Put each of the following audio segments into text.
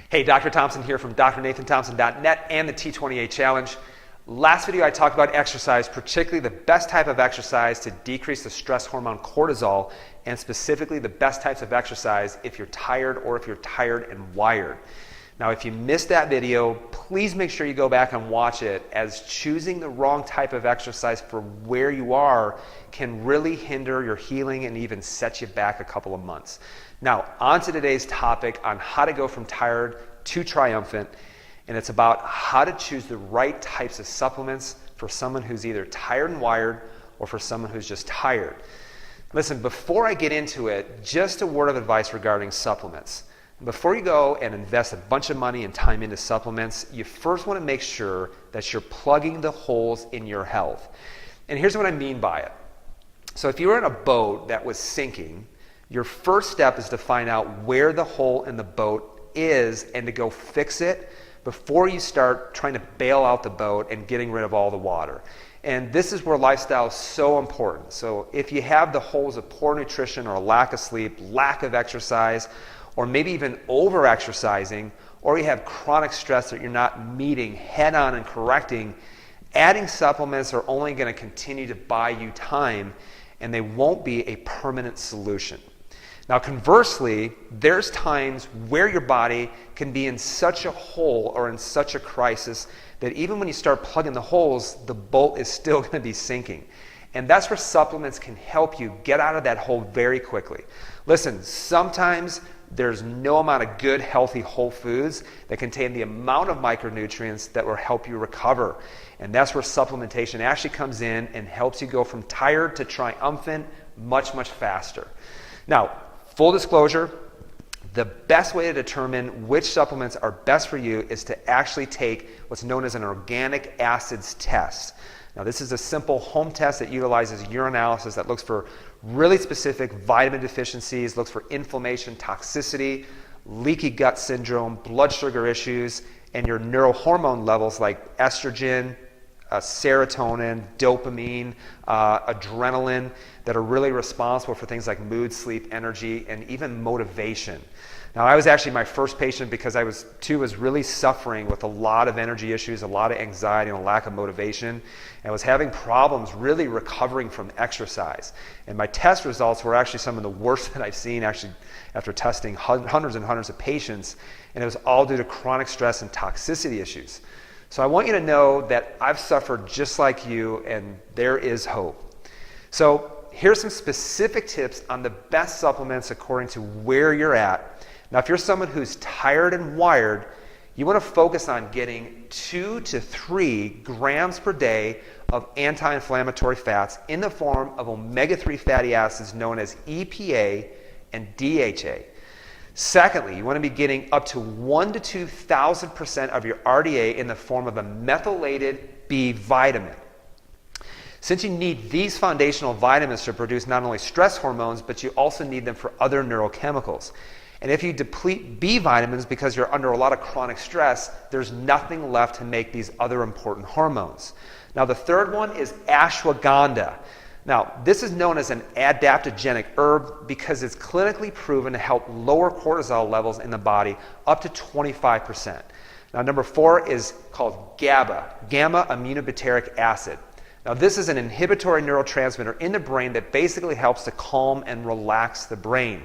Hey, Dr. Thompson here from drnathanthompson.net and the T28 Challenge. Last video I talked about exercise, particularly the best type of exercise to decrease the stress hormone cortisol, and specifically the best types of exercise if you're tired or if you're tired and wired. Now, if you missed that video, please make sure you go back and watch it, as choosing the wrong type of exercise for where you are can really hinder your healing and even set you back a couple of months. Now, on to today's topic on how to go from tired to triumphant, and it's about how to choose the right types of supplements for someone who's either tired and wired or for someone who's just tired. Listen, before I get into it, just a word of advice regarding supplements. Before you go and invest a bunch of money and time into supplements, you first want to make sure that you're plugging the holes in your health. And here's what I mean by it. So if you were in a boat that was sinking, your first step is to find out where the hole in the boat is and to go fix it before you start trying to bail out the boat and getting rid of all the water. And this is where lifestyle is so important. So if you have the holes of poor nutrition or a lack of sleep, lack of exercise, or maybe even over-exercising, or you have chronic stress that you're not meeting head-on and correcting, adding supplements are only going to continue to buy you time, and they won't be a permanent solution. Now, conversely, there's times where your body can be in such a hole or in such a crisis that even when you start plugging the holes, the boat is still going to be sinking. And that's where supplements can help you get out of that hole very quickly. Listen, sometimes there's no amount of good, healthy whole foods that contain the amount of micronutrients that will help you recover. And that's where supplementation actually comes in and helps you go from tired to triumphant much, much faster. Now, full disclosure, the best way to determine which supplements are best for you is to actually take what's known as an organic acids test. Now, this is a simple home test that utilizes urinalysis that looks for really specific vitamin deficiencies, looks for inflammation, toxicity, leaky gut syndrome, blood sugar issues, and your neurohormone levels like estrogen, serotonin, dopamine, adrenaline, that are really responsible for things like mood, sleep, energy, and even motivation. Now, I was actually my first patient because I was really suffering with a lot of energy issues, a lot of anxiety, and a lack of motivation, and was having problems really recovering from exercise. And my test results were actually some of the worst that I've seen actually after testing hundreds and hundreds of patients, and it was all due to chronic stress and toxicity issues. So I want you to know that I've suffered just like you, and there is hope. So here's some specific tips on the best supplements according to where you're at. Now, if you're someone who's tired and wired, you want to focus on getting 2 to 3 grams per day of anti-inflammatory fats in the form of omega-3 fatty acids known as EPA and DHA. Secondly, you want to be getting up to 1,000 to 2,000% of your RDA in the form of a methylated B vitamin. Since you need these foundational vitamins to produce not only stress hormones, but you also need them for other neurochemicals. And if you deplete B vitamins because you're under a lot of chronic stress, there's nothing left to make these other important hormones. Now, the third one is ashwagandha. Now, this is known as an adaptogenic herb because it's clinically proven to help lower cortisol levels in the body up to 25%. Now, number 4 is called GABA, gamma aminobutyric acid. Now, this is an inhibitory neurotransmitter in the brain that basically helps to calm and relax the brain.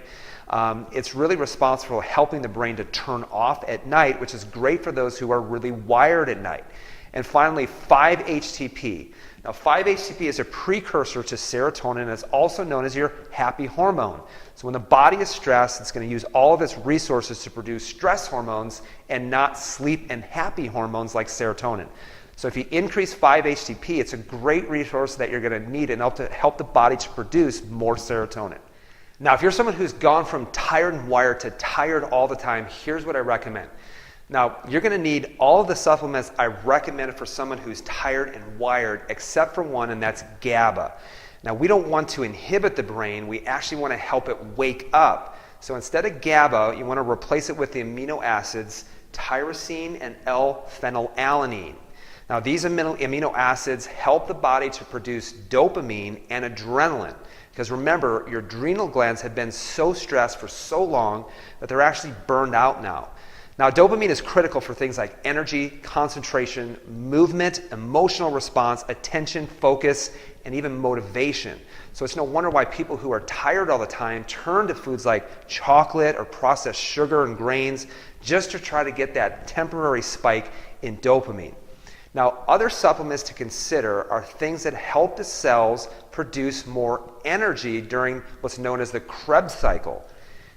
It's really responsible for helping the brain to turn off at night, which is great for those who are really wired at night. And finally, 5-HTP. Now, 5-HTP is a precursor to serotonin and is also known as your happy hormone. So when the body is stressed, it's going to use all of its resources to produce stress hormones and not sleep and happy hormones like serotonin. So if you increase 5-HTP, it's a great resource that you're going to need and help the body to produce more serotonin. Now, if you're someone who's gone from tired and wired to tired all the time, here's what I recommend. Now, you're going to need all of the supplements I recommended for someone who's tired and wired, except for one, and that's GABA. Now, we don't want to inhibit the brain. We actually want to help it wake up. So instead of GABA, you want to replace it with the amino acids tyrosine and L-phenylalanine. Now, these amino acids help the body to produce dopamine and adrenaline. Because remember, your adrenal glands have been so stressed for so long that they're actually burned out now. Now, dopamine is critical for things like energy, concentration, movement, emotional response, attention, focus, and even motivation. So it's no wonder why people who are tired all the time turn to foods like chocolate or processed sugar and grains just to try to get that temporary spike in dopamine. Now, other supplements to consider are things that help the cells produce more energy during what's known as the Krebs cycle.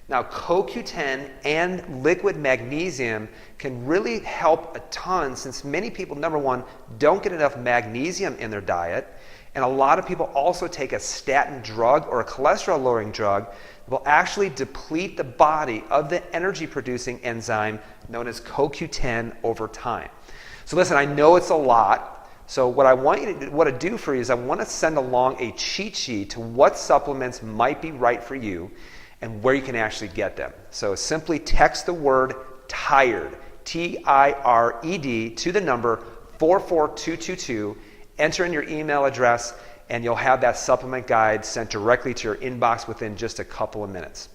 Now, CoQ10 and liquid magnesium can really help a ton, since many people, number one, don't get enough magnesium in their diet, and a lot of people also take a statin drug or a cholesterol-lowering drug that will actually deplete the body of the energy-producing enzyme known as CoQ10 over time. So listen, I know it's a lot, so what I want to do for you is I want to send along a cheat sheet to what supplements might be right for you and where you can actually get them. So simply text the word TIRED, T-I-R-E-D, to the number 44222, enter in your email address, and you'll have that supplement guide sent directly to your inbox within just a couple of minutes.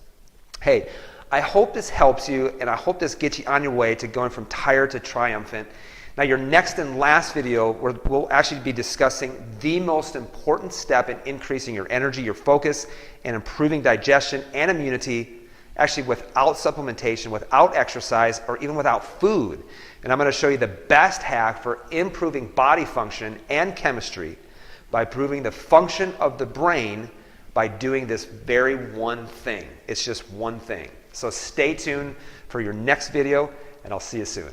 Hey, I hope this helps you, and I hope this gets you on your way to going from tired to triumphant. Now, your next and last video, we'll actually be discussing the most important step in increasing your energy, your focus, and improving digestion and immunity, actually without supplementation, without exercise, or even without food. And I'm going to show you the best hack for improving body function and chemistry by improving the function of the brain by doing this very one thing. It's just one thing. So stay tuned for your next video, and I'll see you soon.